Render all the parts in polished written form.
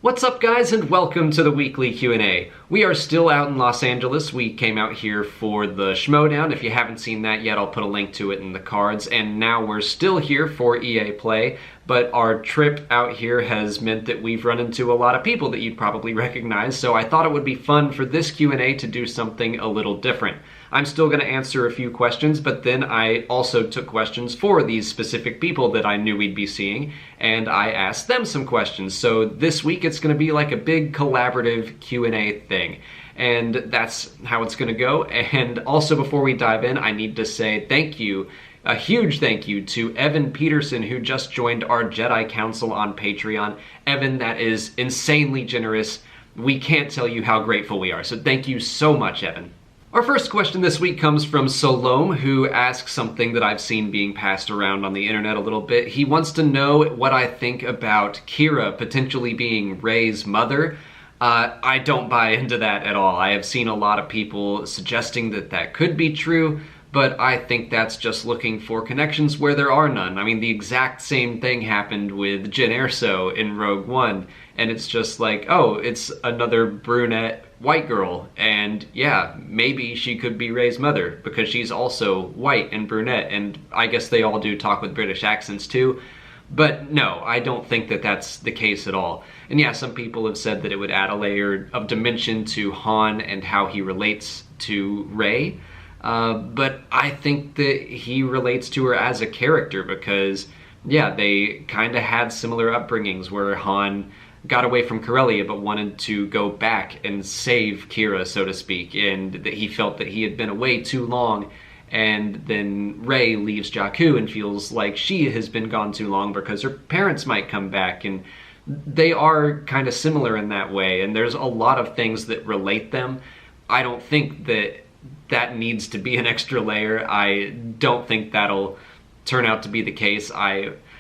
What's up, guys, and welcome to the weekly Q&A. We are still out in Los Angeles. We came out here for the Schmodown. If you haven't seen that yet, I'll put a link to it in the cards. And now we're still here for EA Play, but our trip out here has meant that we've run into a lot of people that you'd probably recognize, so I thought it would be fun for this Q&A to do something a little different. I'm still going to answer a few questions, but then I also took questions for these specific people that I knew we'd be seeing, and I asked them some questions. So this week it's going to be like a big collaborative Q&A thing, and that's how it's going to go. And also, before we dive in, I need to say thank you, a huge thank you to Evan Petersen, who just joined our Jedi Council on Patreon. Evan, that is insanely generous. We can't tell you how grateful we are, so thank you so much, Evan. Our first question this week comes from Salome, who asks something that I've seen being passed around on the internet a little bit. He wants to know what I think about Qi'ra potentially being Rey's mother. I don't buy into that at all. I have seen a lot of people suggesting that that could be true, but I think that's just looking for connections where there are none. I mean, the exact same thing happened with Jyn Erso in Rogue One, and it's just like, oh, it's another brunette white girl, and yeah, maybe she could be Rey's mother because she's also white and brunette, and I guess they all do talk with British accents too. But no, I don't think that that's the case at all. And yeah, some people have said that it would add a layer of dimension to Han and how he relates to Rey. But I think that he relates to her as a character because, yeah, they kind of had similar upbringings where Han got away from Corellia but wanted to go back and save Qi'ra, so to speak, and that he felt that he had been away too long. And then Rey leaves Jakku and feels like she has been gone too long because her parents might come back, and they are kind of similar in that way, and there's a lot of things that relate them. I don't think that needs to be an extra layer. I don't think that'll turn out to be the case.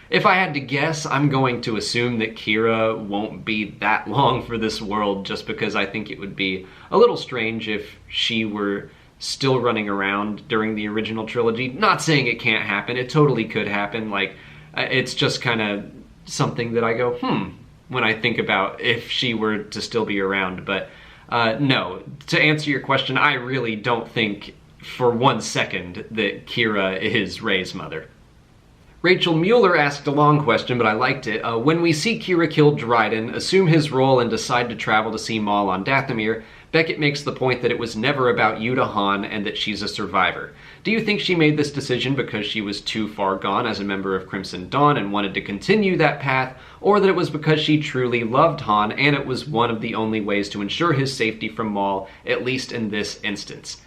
If I had to guess, I'm going to assume that Qi'ra won't be that long for this world, just because I think it would be a little strange if she were still running around during the original trilogy. Not saying it can't happen, it totally could happen. Like, it's just kind of something that I go, when I think about if she were to still be around. But no, to answer your question, I really don't think for 1 second that Qi'ra is Rey's mother. Rachel Mueller asked a long question, but I liked it. When we see Qi'ra kill Dryden, assume his role, and decide to travel to see Maul on Dathomir, Beckett makes the point that it was never about Yuta Han and that she's a survivor. Do you think she made this decision because she was too far gone as a member of Crimson Dawn and wanted to continue that path, or that it was because she truly loved Han and it was one of the only ways to ensure his safety from Maul, at least in this instance?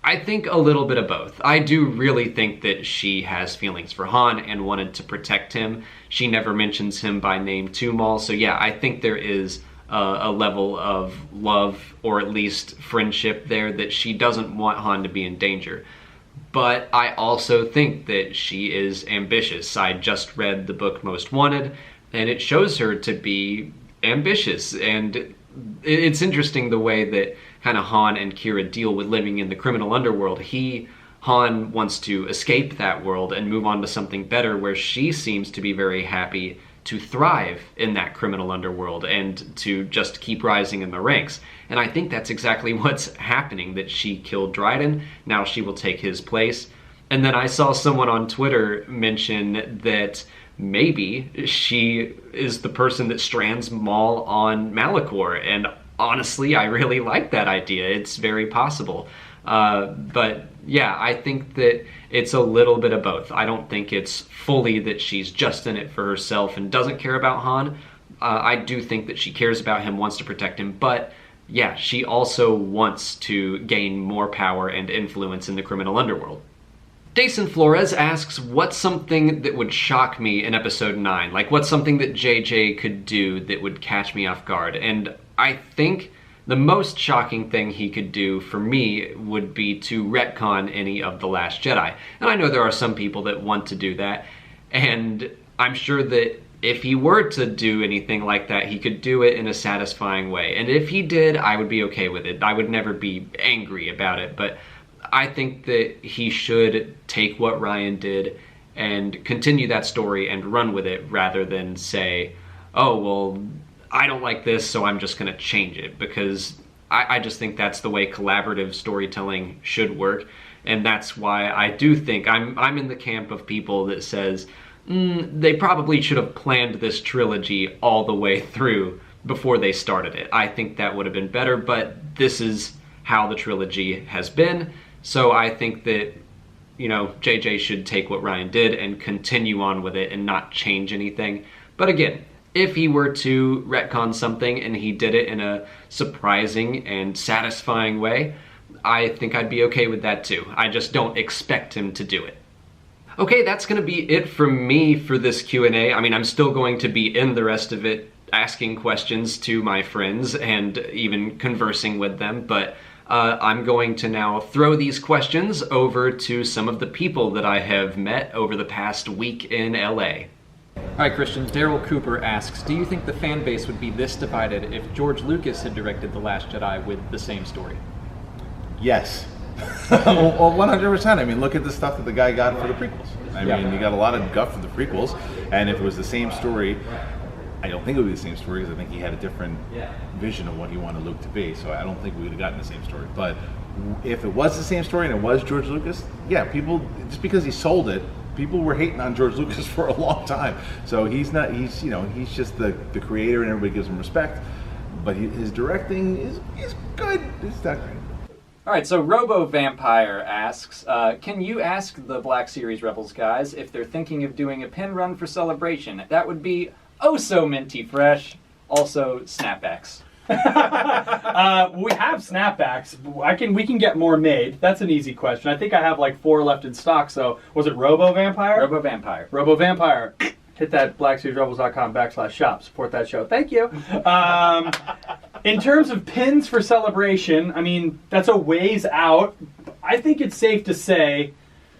I think a little bit of both. I do really think that she has feelings for Han and wanted to protect him. She never mentions him by name to Maul, so yeah, I think there is a level of love, or at least friendship there, that she doesn't want Han to be in danger. But I also think that she is ambitious. I just read the book Most Wanted, and it shows her to be ambitious, and it's interesting the way that kind of Han and Qi'ra deal with living in the criminal underworld. Han wants to escape that world and move on to something better, where she seems to be very happy to thrive in that criminal underworld and to just keep rising in the ranks. And I think that's exactly what's happening, that she killed Dryden, now she will take his place. And then I saw someone on Twitter mention that maybe she is the person that strands Maul on Malachor, and honestly, I really like that idea. It's very possible. But yeah, I think that it's a little bit of both. I don't think it's fully that she's just in it for herself and doesn't care about Han. I do think that she cares about him, wants to protect him, but yeah, she also wants to gain more power and influence in the criminal underworld. Dason Flores asks, what's something that would shock me in episode 9? Like, what's something that JJ could do that would catch me off guard? And I think the most shocking thing he could do for me would be to retcon any of The Last Jedi. And I know there are some people that want to do that, and I'm sure that if he were to do anything like that, he could do it in a satisfying way. And if he did, I would be okay with it. I would never be angry about it, but I think that he should take what Ryan did and continue that story and run with it, rather than say, oh, well, I don't like this, so I'm just going to change it, because I just think that's the way collaborative storytelling should work. And that's why I do think I'm in the camp of people that says they probably should have planned this trilogy all the way through before they started it. I think that would have been better, but this is how the trilogy has been. So I think that, JJ should take what Ryan did and continue on with it and not change anything. But again, if he were to retcon something and he did it in a surprising and satisfying way, I think I'd be okay with that too. I just don't expect him to do it. Okay, that's going to be it from me for this Q&A. I mean, I'm still going to be in the rest of it, asking questions to my friends and even conversing with them, but I'm going to now throw these questions over to some of the people that I have met over the past week in LA. Hi Christian, Daryl Cooper asks, do you think the fan base would be this divided if George Lucas had directed The Last Jedi with the same story? Yes. Well, 100%. I mean, look at the stuff that the guy got for the prequels. I mean, you got a lot of guff for the prequels, and if it was the same story, I don't think it would be the same story, because I think he had a different vision of what he wanted Luke to be, so I don't think we would have gotten the same story. But if it was the same story and it was George Lucas, yeah, people, just because he sold it, people were hating on George Lucas for a long time. So he's just the creator, and everybody gives him respect, but his directing is good. It's not great. All right, so Robo Vampire asks, can you ask the Black Series Rebels guys if they're thinking of doing a pin run for Celebration? That would be oh so minty fresh. Also, snapbacks. We have snapbacks. We can get more made. That's an easy question. I think I have like 4 left in stock. So was it Robo Vampire? Robo Vampire. Robo Vampire. Hit that blackseriesrebels.com/shop. Support that show. Thank you. In terms of pins for Celebration, I mean, that's a ways out. I think it's safe to say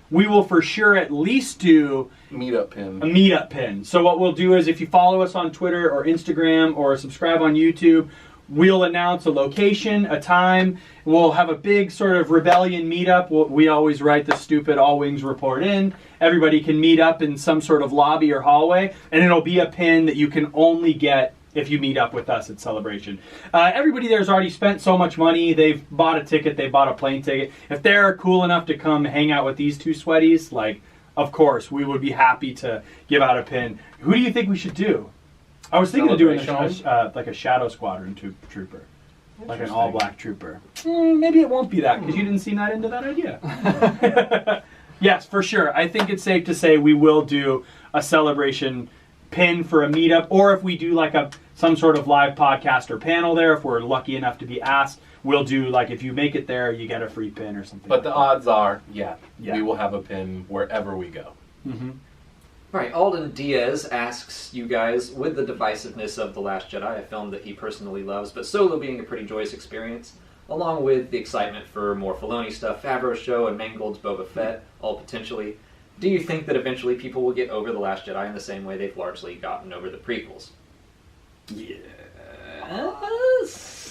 we will for sure at least do meetup pin. A meetup pin. So what we'll do is if you follow us on Twitter or Instagram or subscribe on YouTube, we'll announce a location, a time. We'll have a big sort of rebellion meetup. We always write the stupid all wings report in. Everybody can meet up in some sort of lobby or hallway, and it'll be a pin that you can only get if you meet up with us at Celebration. Everybody there's already spent so much money. They've bought a ticket. They bought a plane ticket. If they're cool enough to come hang out with these two sweaties, like, of course, we would be happy to give out a pin. Who do you think we should do? I was thinking of doing like a Shadow Squadron trooper. Like an all-black trooper. Maybe it won't be that, because you didn't seem that into that idea. Yes, for sure. I think it's safe to say we will do a Celebration pin for a meetup, or if we do like some sort of live podcast or panel there, if we're lucky enough to be asked, we'll do like, if you make it there, you get a free pin or something. But the odds are, we will have a pin wherever we go. Mm-hmm. All right, Alden Diaz asks you guys, with the divisiveness of The Last Jedi, a film that he personally loves, but Solo being a pretty joyous experience, along with the excitement for more Filoni stuff, Favreau's show, and Mangold's Boba Fett, all potentially, do you think that eventually people will get over The Last Jedi in the same way they've largely gotten over the prequels? Yes.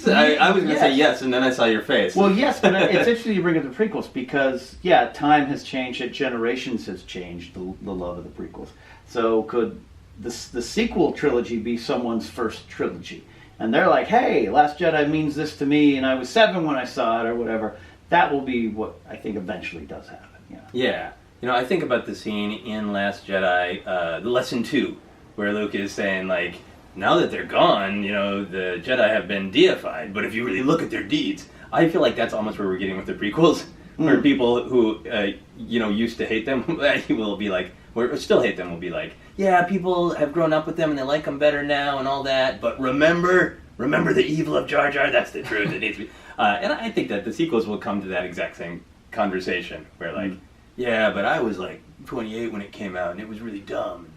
I was going to say yes, and then I saw your face. Well, yes, but it's interesting you bring up the prequels because, time has changed, and generations has changed the love of the prequels. So could the sequel trilogy be someone's first trilogy? And they're like, hey, Last Jedi means this to me, and I was 7 when I saw it, or whatever. That will be what I think eventually does happen. Yeah. I think about the scene in Last Jedi, the Lesson 2, where Luke is saying, like, now that they're gone, the Jedi have been deified, but if you really look at their deeds, I feel like that's almost where we're getting with the prequels, where people who, used to hate them will be like, or still hate them will be like, yeah, people have grown up with them and they like them better now and all that, but remember the evil of Jar Jar, that's the truth, it needs to be. And I think that the sequels will come to that exact same conversation, where like, yeah, but I was like 28 when it came out and it was really dumb.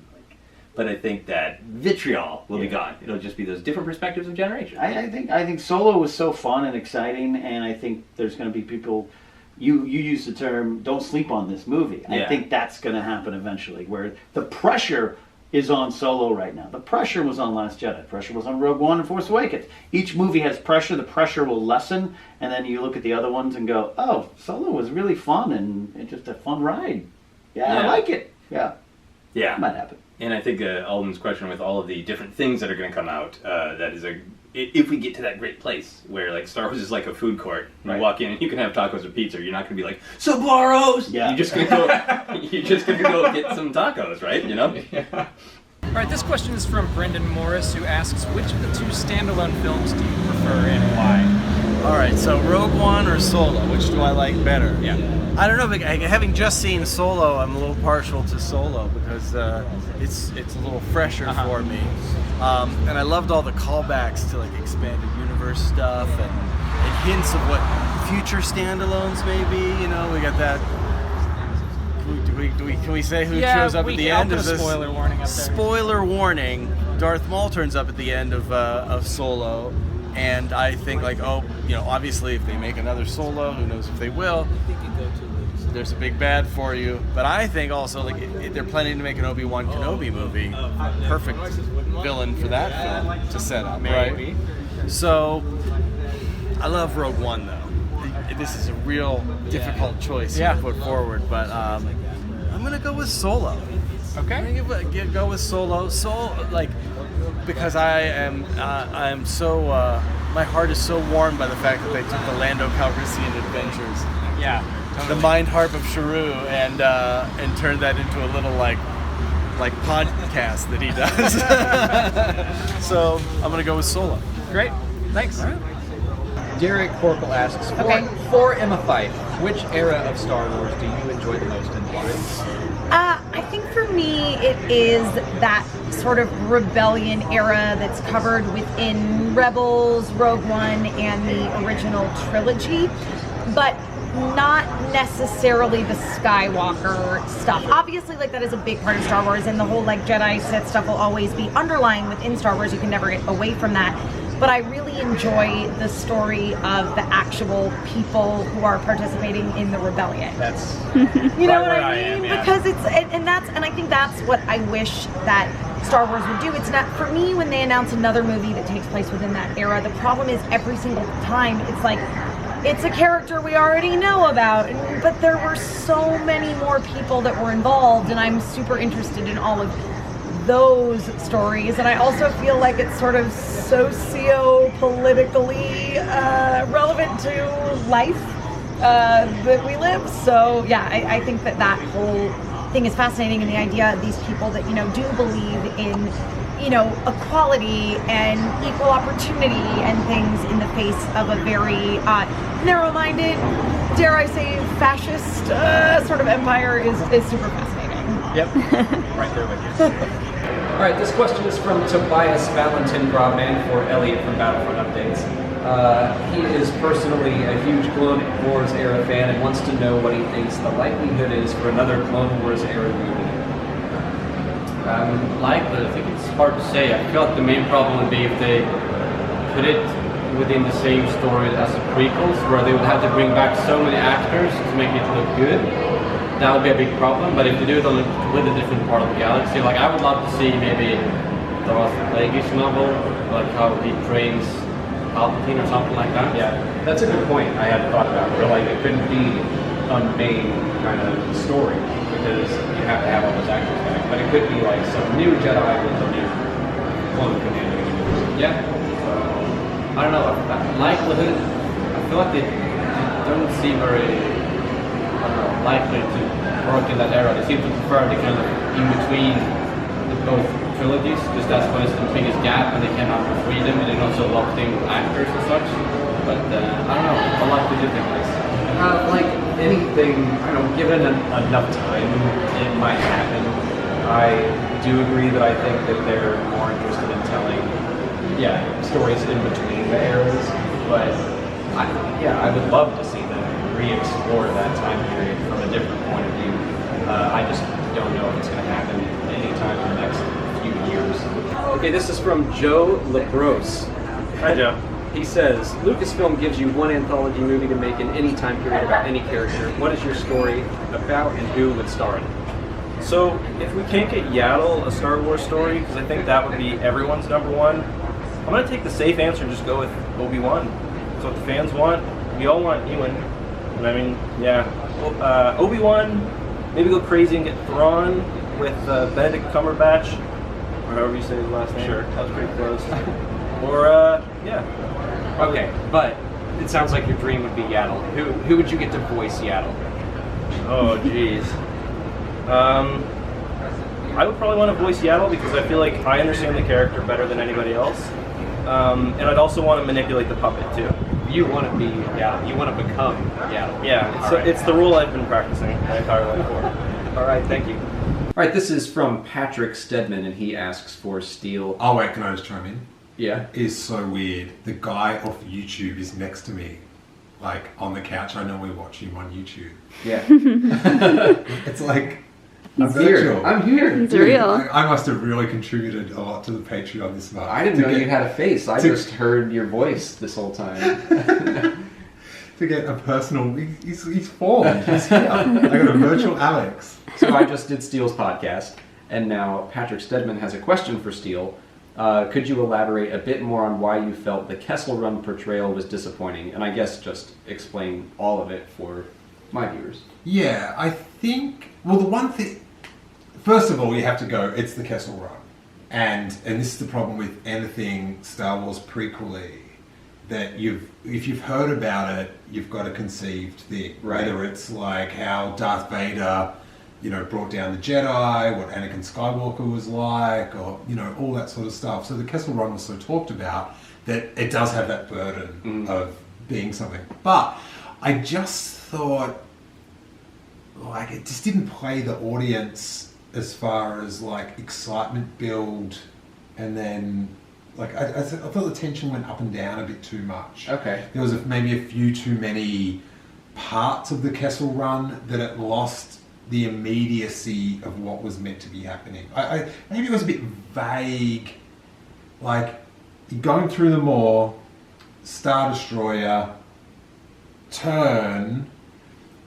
But I think that vitriol will be gone. It'll just be those different perspectives of generations. I think Solo was so fun and exciting, and I think there's going to be people. You use the term "don't sleep on this movie." I think that's going to happen eventually, where the pressure is on Solo right now. The pressure was on Last Jedi. The pressure was on Rogue One and Force Awakens. Each movie has pressure. The pressure will lessen, and then you look at the other ones and go, "Oh, Solo was really fun and just a fun ride. Yeah, I like it." Yeah. Yeah. Might happen. And I think Alden's question with all of the different things that are going to come out, that is if we get to that great place where like Star Wars is like a food court, you walk in and you can have tacos or pizza, you're not going to be like Sabaros. Yeah. You're just going to go get some tacos, right? You know. Yeah. All right, this question is from Brendan Morris, who asks, which of the two standalone films do you prefer and why? All right, so Rogue One or Solo, which do I like better? Yeah. I don't know, but having just seen Solo, I'm a little partial to Solo because it's a little fresher for me. And I loved all the callbacks to like expanded universe stuff and hints of what future standalones may be. You know, we got that. Can we say who shows up at the end? Is spoiler warning up there. Spoiler warning: Darth Maul turns up at the end of Solo, and I think like, obviously if they make another Solo, who knows if they will. There's a big bad for you, but I think also like they're planning to make an Obi-Wan Kenobi movie. Perfect villain for that film to set up, right? So I love Rogue One though. This is a real difficult choice to put forward, but I'm gonna go with Solo. Okay. I'm gonna go with Solo. Because I'm so my heart is so warmed by the fact that they took the Lando Calrissian adventures. Yeah. The Mind Harp of Sharu and turned that into a little like podcast that he does. So I'm gonna go with Solo. Great. Thanks. Derek Corkle asks, for Emma Fyfe, which era of Star Wars do you enjoy the most and why? I think for me it is that sort of rebellion era that's covered within Rebels, Rogue One, and the original trilogy, but not necessarily the Skywalker stuff. Obviously, like, that is a big part of Star Wars, and the whole like Jedi Sith stuff will always be underlying within Star Wars. You can never get away from that. But I really enjoy the story of the actual people who are participating in the rebellion. That's you know what I mean? Because it's and I think that's what I wish that Star Wars would do. It's not, for me, when they announce another movie that takes place within that era, the problem is every single time it's like it's a character we already know about, but there were so many more people that were involved, and I'm super interested in all of those stories. And I also feel like it's sort of socio-politically relevant to life that we live. So yeah, I think that whole thing is fascinating, and the idea of these people that do believe in equality and equal opportunity and things in the face of a very narrow-minded, dare I say, fascist sort of empire is super fascinating. Yep, right there with you. All right, this question is from Tobias Valentin Grobman for Elliot from Battlefront Updates. He is personally a huge Clone Wars era fan and wants to know what he thinks the likelihood is for another Clone Wars era movie. Likely, I think it's hard to say. I feel like the main problem would be if they put it within the same story as the prequels, where they would have to bring back so many actors to make it look good. That would be a big problem. But if they do it on a completely different part of the galaxy, like I would love to see maybe the Darth Plagueis novel, like how he trains Palpatine or something like that. Yeah, that's a good point. I hadn't thought about it. Like, it couldn't be a main kind of story because you have to have all those actors back. But it could be like some new Jedi with a new clone commander. Yeah. So, I don't know. Likelihood, I feel like they don't seem very, likely to work in that era. They seem to prefer the kind of in between the both trilogies, because that's when it's the biggest gap and they can have freedom and they're not so locked in with actors and such. But I don't know. I like the different ways. Like anything, given enough time, it might happen. I do agree that I think that they're more interested in telling, stories in between the eras. But I would love to see them re-explore that time period from a different point of view. I just don't know if it's going to happen anytime in the next few years. Okay, this is from Joe LaGrosse. Hi, Joe. He says, Lucasfilm gives you one anthology movie to make in any time period about any character. What is your story about and who would star in it? So, if we can't get Yaddle a Star Wars story, because I think that would be everyone's number one, I'm going to take the safe answer and just go with Obi-Wan. That's what the fans want. We all want Ewan. And I mean, Obi-Wan, maybe go crazy and get Thrawn, with Benedict Cumberbatch, or however you say his last name. Sure. That was pretty close. Or, yeah. Okay, but it sounds like your dream would be Yaddle. Who would you get to voice Yaddle? Oh, jeez. I would probably want to voice Yaddle because I feel like I understand the character better than anybody else. And I'd also want to manipulate the puppet, too. You want to be Yaddle. You want to become Yaddle. Yeah, it's the role I've been practicing my entire life for. All right, thank you. All right, this is from Patrick Stedman, and he asks for Steel. Oh, wait, can I just chime in? Yeah. It is so weird. The guy off YouTube is next to me, like on the couch. I normally watch him on YouTube. Yeah. It's like, I'm here. I'm here. It's real. I must have really contributed a lot to the Patreon this month. I didn't know you had a face. I just heard your voice this whole time. To get a personal, he's formed. He's here. I got a virtual Alex. So I just did Steele's podcast, and now Patrick Stedman has a question for Steele. Could you elaborate a bit more on why you felt the Kessel Run portrayal was disappointing? And I guess just explain all of it for my viewers. Yeah, I think, well, the one thing, first of all, you have to go, it's the Kessel Run. And this is the problem with anything Star Wars prequel-y, that if you've heard about it, you've got a conceived thing. Right. Whether it's like how Darth Vader, brought down the Jedi, what Anakin Skywalker was like, or, all that sort of stuff. So the Kessel Run was so talked about that it does have that burden of being something. But I just thought, like, it just didn't play the audience as far as, like, excitement build, and then, like, I thought the tension went up and down a bit too much. Okay. There was maybe a few too many parts of the Kessel Run that it lost the immediacy of what was meant to be happening. I maybe it was a bit vague, like, you're going through the Maw, Star Destroyer, turn,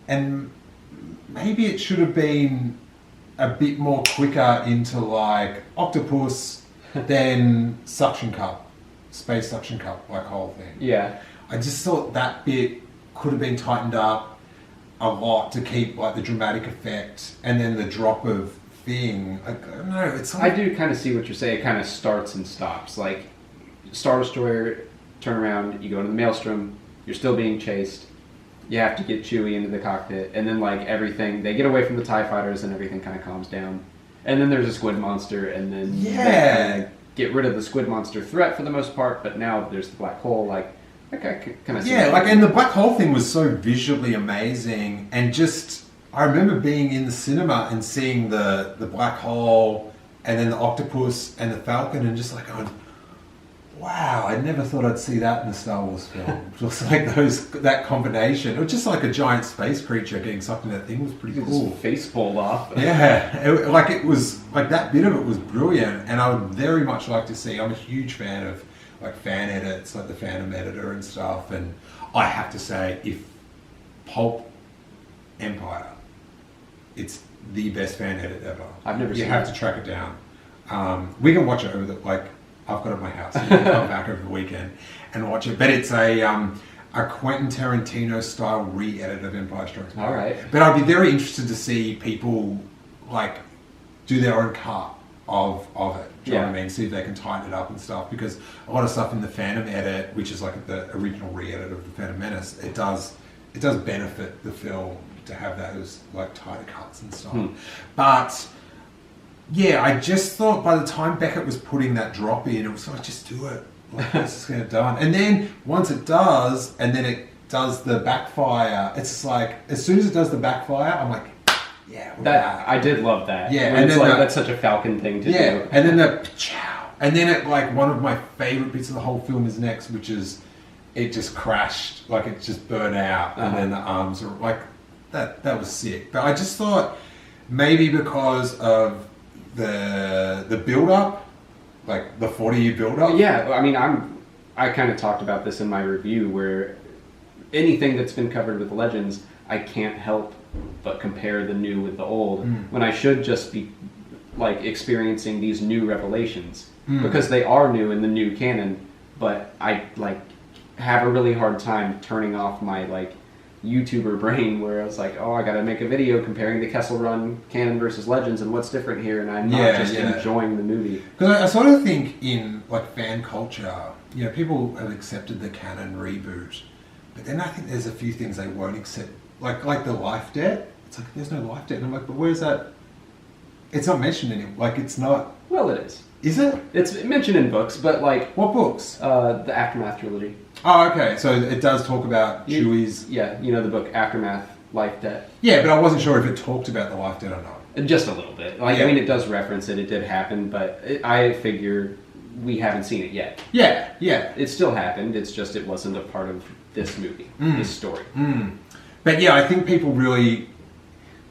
and maybe it should have been a bit more quicker into, like, octopus than suction cup, space suction cup, like, whole thing. Yeah. I just thought that bit could have been tightened up a lot to keep, like, the dramatic effect, and then the drop of thing. I don't know. It's like, I do kind of see what you're saying. It kind of starts and stops. Like, Star Destroyer, turn around, you go into the Maelstrom, you're still being chased. You have to get Chewie into the cockpit, and then, like, everything, they get away from the TIE fighters and everything kind of calms down. And then there's a squid monster, and then they kind of get rid of the squid monster threat for the most part, but now there's the black hole, like, okay, can I see that? like, and the black hole thing was so visually amazing, and just, I remember being in the cinema and seeing the black hole, and then the octopus and the Falcon, and just like going, wow, I never thought I'd see that in a Star Wars film. Just like that combination. It was just like a giant space creature getting sucked in that thing was pretty cool. His face pulled off. Yeah, it was, like, that bit of it was brilliant, and I would very much like to see, I'm a huge fan of, like, fan edits, like the Phantom Editor and stuff, and I have to say, if Pulp Empire, it's the best fan edit ever. I've never seen it. You have to track it down. We can watch it over I've got it at my house. You can come back over the weekend and watch it. But it's a Quentin Tarantino style re-edit of Empire Strikes Back. All right. But I'd be very interested to see people, like, do their own cut of it. Do you know what I mean? See if they can tighten it up and stuff. Because a lot of stuff in the Phantom edit, which is like the original re-edit of the Phantom Menace, it does benefit the film to have those, like, tighter cuts and stuff. But yeah, I just thought by the time Beckett was putting that drop in, it was like, just do it. Like, let's just get it done. And then once it does, and then it does the backfire, it's just like, as soon as it does the backfire, I'm like, yeah, I did love that. Yeah, and it's like, that's such a Falcon thing to do. Yeah, and then the chow. And then it, like, one of my favorite bits of the whole film is next, which is it just crashed, like, it just burned out, and then the arms are like, that was sick. But I just thought maybe because of the build-up, like the 40-year build-up. Yeah, I mean, I kind of talked about this in my review, where anything that's been covered with Legends, I can't help but compare the new with the old, when I should just be, like, experiencing these new revelations, because they are new in the new canon, but I, like, have a really hard time turning off my, like, YouTuber brain where I was like, oh, I gotta make a video comparing the Kessel Run canon versus Legends and what's different here, and I'm not just enjoying the movie. Because I sort of think in like fan culture, you know, people have accepted the canon reboot, but then I think there's a few things they won't accept, like the life debt. It's like there's no life debt, and I'm like, but where's that? It's not mentioned in it. Like it's not. Well, it is. Is it? It's mentioned in books, but like what books? The Aftermath trilogy. Oh, okay. So it does talk about Chewie's. Yeah, you know the book Aftermath, Life Debt. Yeah, but I wasn't sure if it talked about the life debt or not. Just a little bit. Like I mean, it does reference it. It did happen, but I figure we haven't seen it yet. Yeah, yeah. It still happened. It's just it wasn't a part of this movie, this story. But yeah, I think people really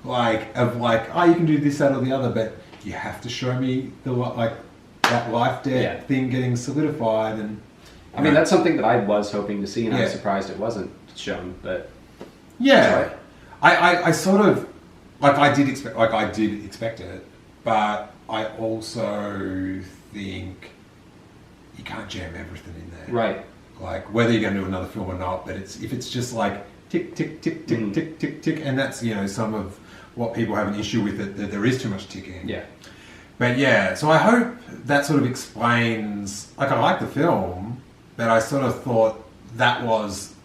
oh, you can do this, that, or the other, but you have to show me that life debt thing getting solidified. And I mean, that's something that I was hoping to see, and I'm surprised it wasn't shown. But yeah, I sort of I did expect it, but I also think you can't jam everything in there. Right. Like whether you're going to do another film or not, but if it's just like tick tick tick tick tick tick tick, and that's some of what people have an issue with it, that there is too much ticking. Yeah. But yeah, so I hope that sort of explains. Like I like the film, but I sort of thought that was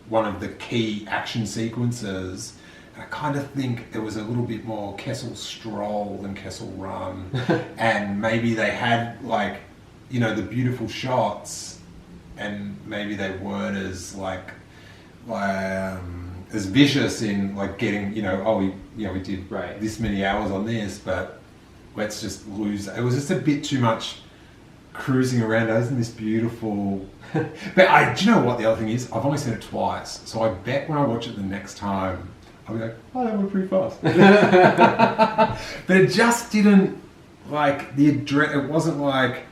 one of the key action sequences. And I kind of think it was a little bit more Kessel Stroll than Kessel Run, and maybe they had the beautiful shots, and maybe they weren't as as vicious in getting we did this many hours on this, but let's just lose. It was just a bit too much cruising around. Isn't this beautiful? But do you know what the other thing is? I've only seen it twice, so I bet when I watch it the next time, I'll be like, oh, that went pretty fast. But it just didn't it wasn't like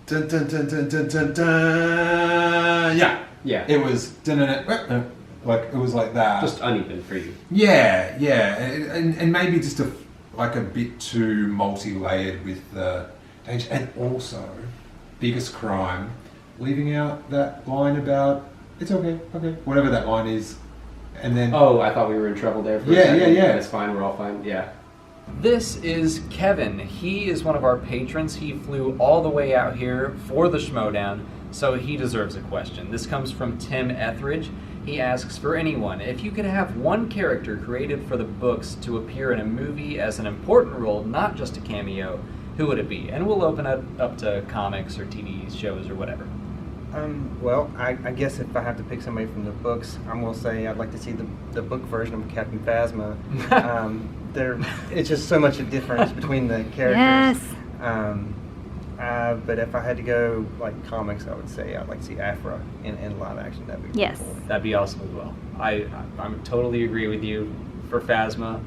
dun dun dun dun dun dun dun. Yeah. It was dun dun dun. It was like that. Just uneven for you. Yeah, and maybe just a bit too multi-layered with the danger, and also biggest crime, leaving out that line about it's okay, whatever that line is, and then I thought we were in trouble there for a second. Yeah. It's fine. We're all fine. Yeah. This is Kevin. He is one of our patrons. He flew all the way out here for the Schmodown, so he deserves a question. This comes from Tim Etheridge. He asks, for anyone, if you could have one character created for the books to appear in a movie as an important role, not just a cameo, who would it be? And we'll open it up to comics or TV shows or whatever. Well, I guess if I have to pick somebody from the books, I'm going to say I'd like to see the book version of Captain Phasma. It's just so much a difference between the characters. Yes. But if I had to go comics, I would say I'd like to see Afra in live action. That'd be cool. That'd be awesome as well. I totally agree with you for Phasma.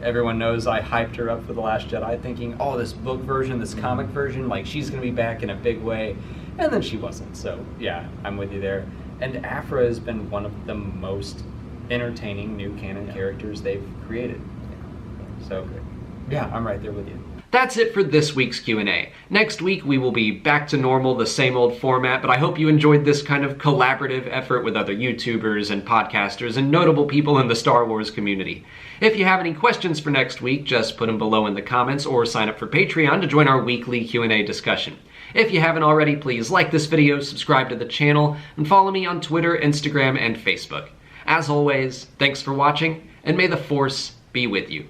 Everyone knows I hyped her up for The Last Jedi, thinking, oh, this book version, this comic version, she's going to be back in a big way. And then she wasn't. So, yeah, I'm with you there. And Afra has been one of the most entertaining new canon characters they've created. So, yeah, I'm right there with you. That's it for this week's Q&A. Next week we will be back to normal, the same old format, but I hope you enjoyed this kind of collaborative effort with other YouTubers and podcasters and notable people in the Star Wars community. If you have any questions for next week, just put them below in the comments or sign up for Patreon to join our weekly Q&A discussion. If you haven't already, please like this video, subscribe to the channel, and follow me on Twitter, Instagram, and Facebook. As always, thanks for watching, and may the Force be with you.